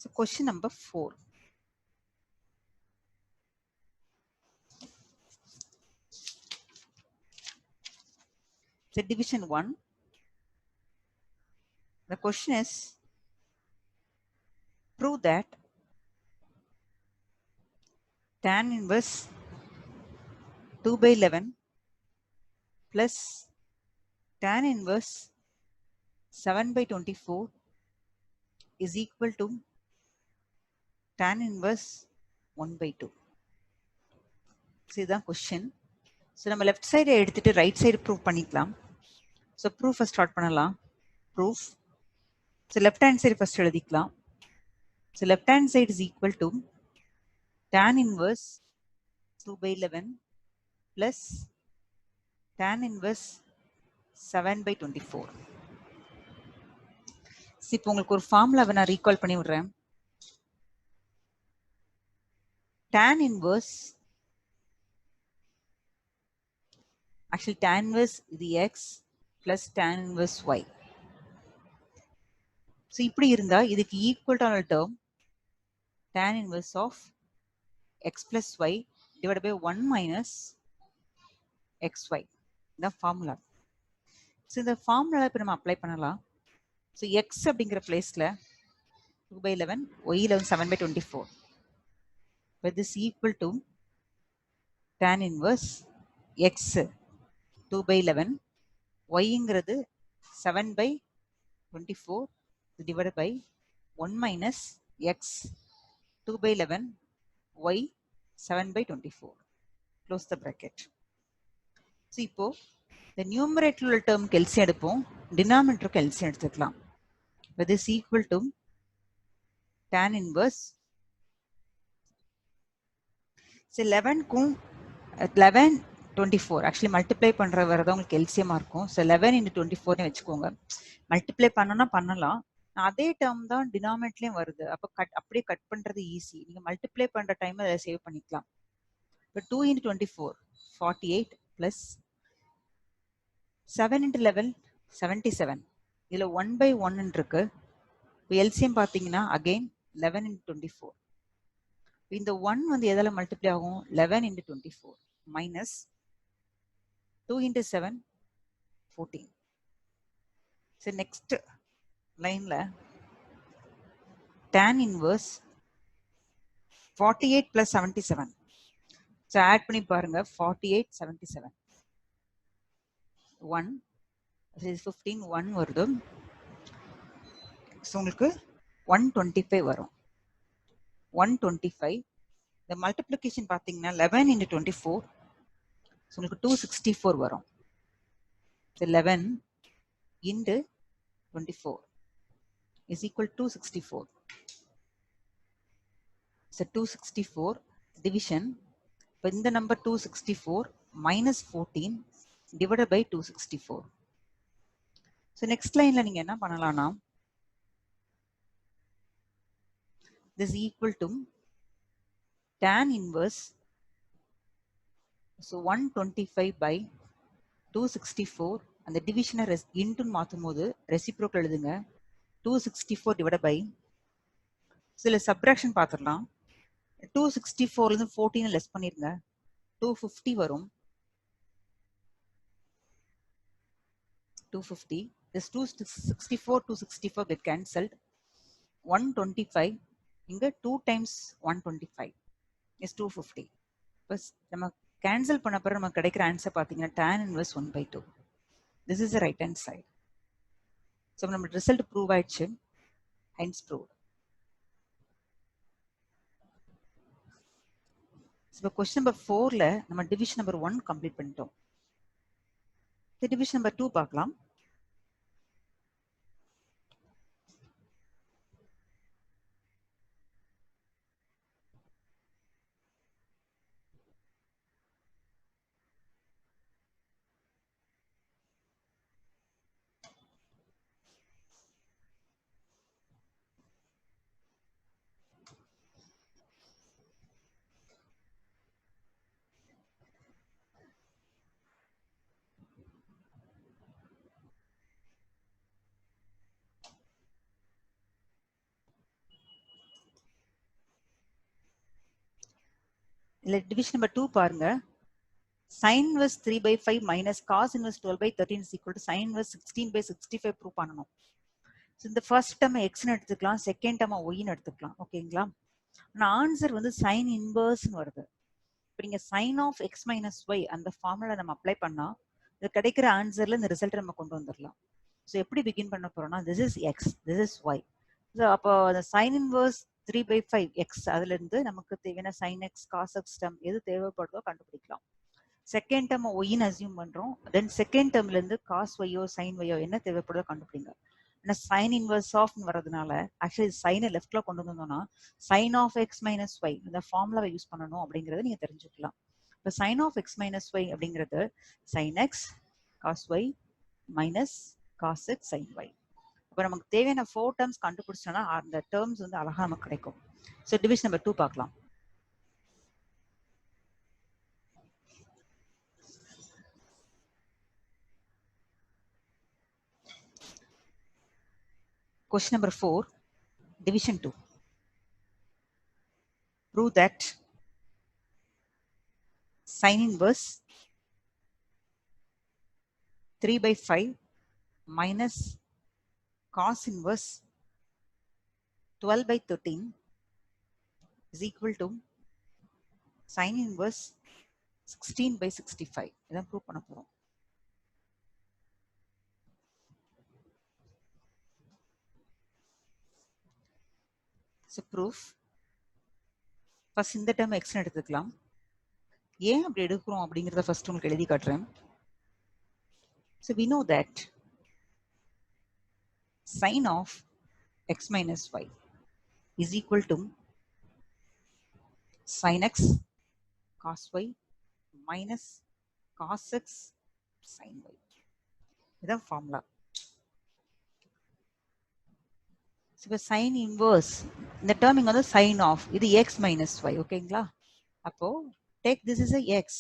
So question number 4. The division 1. The question is, prove that tan inverse 2 by 11 plus tan inverse 7 by 24 is equal to tan inverse 1 by 2. So this is question. So நம்ம left side எடுத்துட்டு right side prove பண்ணிக்கலாம். So proof start பண்ணலாம். Proof. So left hand side first எழுதிக்கலாம். So left hand side is equal to tan inverse 2 by 11 plus tan inverse 7 by 24. இப்போ உங்களுக்கு ஒரு ஃபார்முலாவை நான் ரீகால் பண்ணி விடுறேன். tan inverse, actually tan inverse இது x plus tan inverse y. So இப்படி இருந்தா இதுக்கு equal term tan inverse of x plus y divided by 1 minus xy. இதான் ஃபார்முலா. ஸோ இந்த ஃபார்முலா இப்போ நம்ம அப்ளை பண்ணலாம். ஸோ x அப்படிங்கிற பிளேஸில் 2 by 11, y 7 by 24. But this equal to tan inverse x 2 by 11, y-ங்கிறது 7 by 24 divided by 1 minus x 2 by 11, y 7 by 24. Close the bracket. So, இப்போ the numerator உள்ள term LCM எடுப்போம், denominator LCM எடுத்துக்கலாம். But this equal to tan inverse. So 11 க்கும் 11 24 actually multiply பண்ற வரது உங்களுக்கு LCM இருக்கும். So 11 into 24 னு வெச்சுக்கோங்க. மல்டிப்ளை பண்ணனும்னா பண்ணலாம். அதே டேர்ம் தான் டினாமினேட்டர்லயும் வருது. அப்ப அப்படியே கட் பண்றது ஈஸி. நீங்க மல்டிப்ளை பண்ற டைம் அதை சேவ் பண்ணிக்கலாம். இப்போ 2 into 24 48 plus 7 into 11 77. இதுல 1 by 1 இருக்கு. இப்போ எல்சிஎம் பாத்தீங்கன்னா அகைன் 11 into 24. இந்த 1 வந்து எதால மல்டிப்ளை ஆகும்? 11 into 24 minus 2 into 7 14. So next லைன்ல tan inverse 48 plus 77. So add பண்ணி பாருங்க 48 77. 1 this is 15 1 வருது. So உங்களுக்கு 125 வரும். 125. The multiplication பாத்தீங்கன்னா 11 into 24. So உங்களுக்கு 264 வரும். So 11 into 24 is equal to 264. So 264 division. இப்போ இந்த number 264 minus 14 divided by 264. So next lineல நீங்க என்ன பண்ணலாம்னா this is equal to tan inverse. So 125 by 264 and the division into மாத்தும்போது reciprocal எழுதுங்க. 264 divided by சில subtraction பார்த்துடலாம். 264 ல இருந்து 14 லெஸ் பண்ணிருங்க. 250 வரும். 250. This 264 264 get cancelled. 125 இங்க 2 times 125 is 250. பஸ் நம்ம கேன்சல் பண்ண பிறகு நமக்கு கிடைக்கிற ஆன்சர் பாத்தீங்கன்னா tan inverse 1 by 2. This is the right hand side. So நம்ம ரிசல்ட் ப்ரூவ் ஆயிடுச்சு. hence proved. So question number 4ல நம்ம division number 1 complete பண்ணிட்டோம். இந்த division number 2 பார்க்கலாம். இல்லை டிவிஷன் நம்பர் 2 பாருங்க. sin inverse 3/5 minus cos inverse 12/13 is equal to sin inverse 16/65 prove பண்ணணும். So இந்த ஃபர்ஸ்ட் டேர்ம் எக்ஸ்னு எடுத்துக்கலாம், செகண்ட் டேர்ம் ஒய்னு எடுத்துக்கலாம். ஓகேங்களா? ஆனால் ஆன்சர் வந்து சைன் இன்வர்ஸ்னு வருது. இப்போ நீங்கள் sine of x minus y அந்த ஃபார்முலா நம்ம அப்ளை பண்ணால் இது கிடைக்கிற ஆன்சரில் இந்த ரிசல்ட் நம்ம கொண்டு வந்துடலாம். ஸோ எப்படி பிகின் பண்ண போகிறோம்னா, this is x, this is y. So அப்போ அந்த சைன் இன்வர்ஸ் 3/5 எக்ஸ், அதுலேருந்து நமக்கு தேவையான sine x cos x term எது தேவைப்படுதோ கண்டுபிடிக்கலாம். செகண்ட் டேர்ம் ஒய்னு அசியூம் பண்ணுறோம். தென் செகண்ட் டேர்ம்லேருந்து காஸ் ஒய்யோ சைன் ஒய்யோ என்ன தேவைப்படுதோ கண்டுபிடிங்க. ஆனால் சைன் இன்வர்ஸ் ஆஃப்னு வரதுனால ஆக்சுவலி சைனை லெஃப்ட்ல கொண்டு வந்தோம்னா sine of x minus y இந்த ஃபார்முலாவை யூஸ் பண்ணணும் அப்படிங்கிறத நீங்கள் தெரிஞ்சுக்கலாம். இப்போ sine of x minus y அப்படிங்கிறது sine x cos y minus cos x sine y. இப்போ நமக்கு தேவையான 4 டேர்ம்ஸ் கண்டுபிடிச்சோன்னா அந்த டேர்ம்ஸ் வந்து அழகாக நமக்கு கிடைக்கும். ஸோ டிவிஷன் நம்பர் 2 பார்க்கலாம். Question number 4, division 2. Prove that sin inverse 3/5 minus cos inverse 12/13 is equal to sin inverse 16/65. இதான் ப்ரூவ் பண்ண போறோம். So proof. ஃபர்ஸ்ட் இந்த டேர்ம் எக்ஸ்னு எடுத்துக்கலாம். ஏன் அப்படி எடுக்கிறோம் அப்படிங்கிறத ஃபர்ஸ்ட் உங்களுக்கு எழுதி காட்டுறேன். So we know that sin of x minus y is equal to sin x cos y minus cos x sin y. இதான் ஃபார்முலா. இப்போ சைன் இன்வர்ஸ் இந்த டேர்ம் இங்க வந்து சைன் ஆஃப், இது எக்ஸ் மைனஸ் ஒய். ஓகேங்களா? அப்போ take this is X,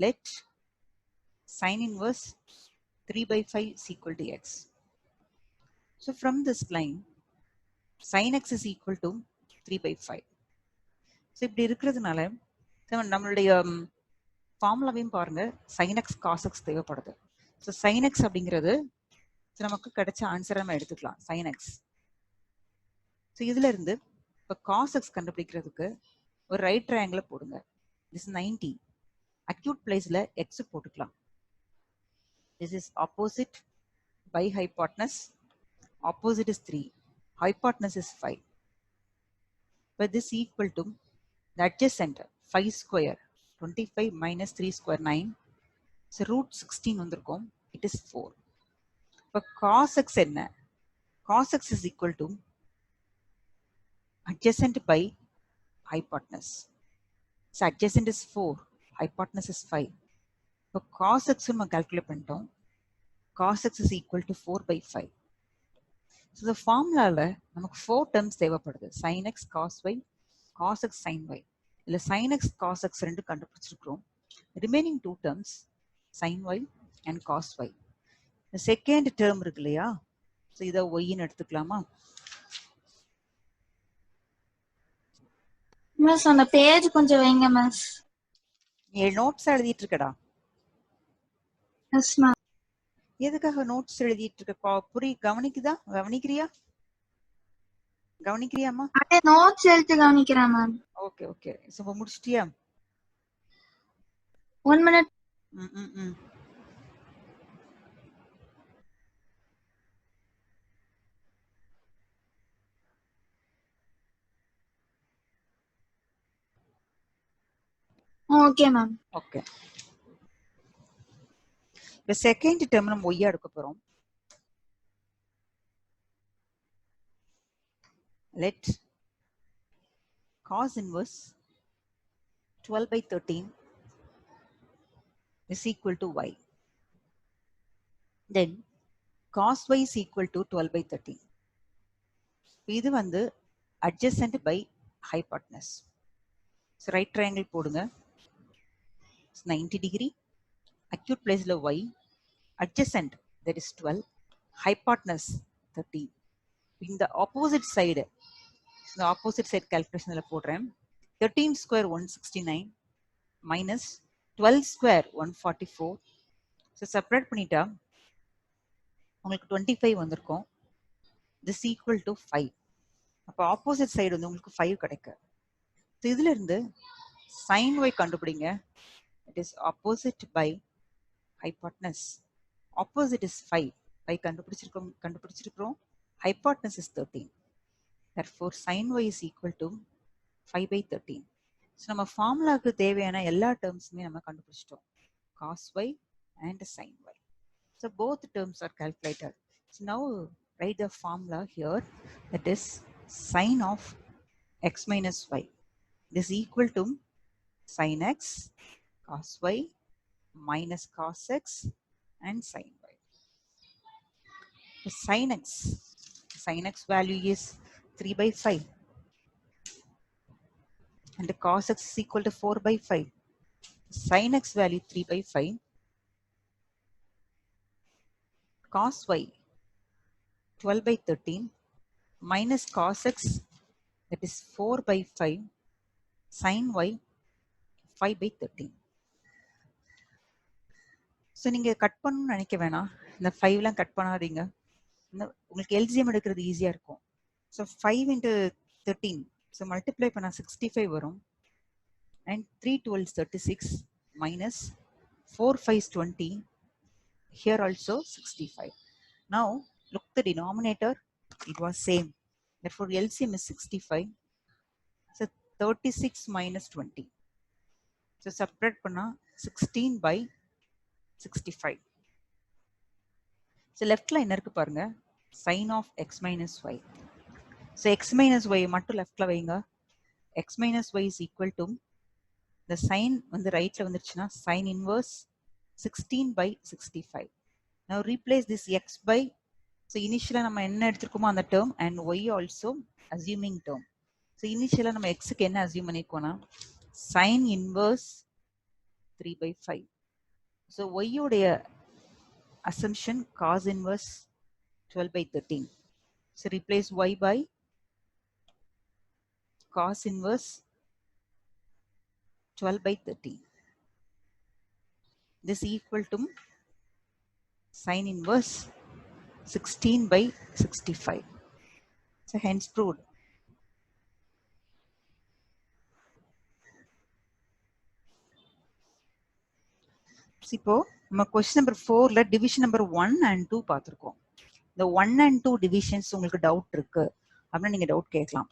let sign inverse 3/5 is equal to x. So from this line sin x is equal to 3/5. So இப்படி இருக்கிறதுனால நம்மளுடைய ஃபார்முலாவையும் பாருங்க, sin x cos x தேவைப்படுது. ஸோ sin x அப்படிங்கிறது நமக்கு கிடைச்ச ஆன்சரை நம்ம எடுத்துக்கலாம், sin x. ஸோ இதுல இருந்து இப்போ cos x கண்டுபிடிக்கிறதுக்கு ஒரு ரைட் ட்ரையாங்கிள் போடுங்க. this is 90. அக்யூட் பிளேஸ்ல x போட்டுக்கலாம். this is opposite by hypotenuse. Opposite is 3. Hypotenuse is 5. But this equal to the adjacent 5 square. 25 minus 3 square 9. So root 16 வந்திருக்கும். It is 4. இப்போ cos x என்ன? Cos x is equal to adjacent by hypotenuse. So adjacent is 4. Hypotenuse is 5. இப்போ cos x நம்ம calculate பண்ணிட்டோம். Cos x is equal to 4/5. So the formula நமக்கு 4 terms தேவைப்படுது. sin x cos y, cos x sin y. இல்ல sin x cos x ரெண்டு கண்டுபிடிச்சிருக்கிறோம். Remaining 2 terms sin y and cos y. The second term இருக்கு இல்லையா? So இதை y ன்னு எடுத்துக்கலாமா? Miss அந்த பேஜ் கொஞ்சம் வைங்க மிஸ். நீ நோட்ஸ் எழுதிட்டு இருக்கடா. Yes ma'am. எதுக்காக நோட்ஸ் எழுதிட்டு இருக்க? கவனிக்கிறியா? கவனிக்கிறியாமா? அடே நோட்ஸ் எழுதி கவனிக்கிறேன் மேம். Okay okay. சோ முடிச்சிட்டியா? 1 minute. Okay ma'am. ஓகே. இப்போ செகண்ட் டேர்ம் நம்ம y எடுக்க போறோம். Let cos inverse 12/13 is equal to y. Then cos y is equal to 12/13. இது வந்து adjacent by hypotenuse. So right triangle போடுங்க. 90 degree. Acute placeல y. Adjacent, that is 12. Hypotenuse 13. இந்த opposite side calculation போடுறேன். 13 square 169 minus 12 square 144. So separate பண்ணிட்டா உங்களுக்கு 25 வந்திருக்கும். This equal to 5. அப்போ opposite side வந்து உங்களுக்கு 5 கிடைக்கும். ஸோ இதுல இருந்து sin y கண்டுபிடிங்க. It is opposite by hypotenuse. Opposite is 5. 5 கண்டுபிடிச்சிருக்கிறோம். Hypotenuse is 13. Therefore, sin y is equal to 5 by 13. So, நம்ம ஃபார்முலாக்கு தேவையான எல்லா டேர்ம்ஸுமே நம்ம கண்டுபிடிச்சிட்டோம். cos y and sin y. So, both terms are calculated. So, now write the formula here. That is sin of x minus y. This is equal to sin x cos y minus cos x and sin y. The sin x value is 3 by 5 and the cos x is equal to 4 by 5. Sin x value 3 by 5, cos y 12 by 13 minus cos x, that is 4 by 5, sin y 5 by 13. So நீங்கள் cut பண்ணணும்னு நினைக்க வேணாம். இந்த 5லாம் cut பண்ணாதீங்க. உங்களுக்கு LCM எடுக்கிறது ஈஸியாக இருக்கும். ஸோ 5 into 13, ஸோ மல்டிப்ளை பண்ணால் 65 வரும். And 3 12 36 minus 4 5 20. Here also 65. Now look the denominator. It was same. Therefore LCM is 65. So 36 minus 20. So separate panna 16 by 65. So left line irukku parunga, sin of x minus y. So x minus y mattu left la vainga. X minus y is equal to the sin வந்து ரைட்ல வந்துருச்சுன்னா sin inverse 16 by 65. Now replace this x by, so initially நம்ம என்ன எடுத்துருக்கோமோ அந்த term and y also assuming term. So initially நம்ம x க்கு என்ன assume பண்ணிருக்கோம்னா sin inverse 3 by 5. So y உடைய assumption cos inverse 12 by 13. So replace y by cos inverse 12 by 13. This equal to sin inverse 16 by 65. So hence proved. இப்போ நம்ம question number 4ல division number 1 and 2 பார்த்திருக்கோம். இந்த 1 and 2 divisions உங்களுக்கு doubt இருக்கு அப்படின்னா நீங்க doubt கேட்கலாம்.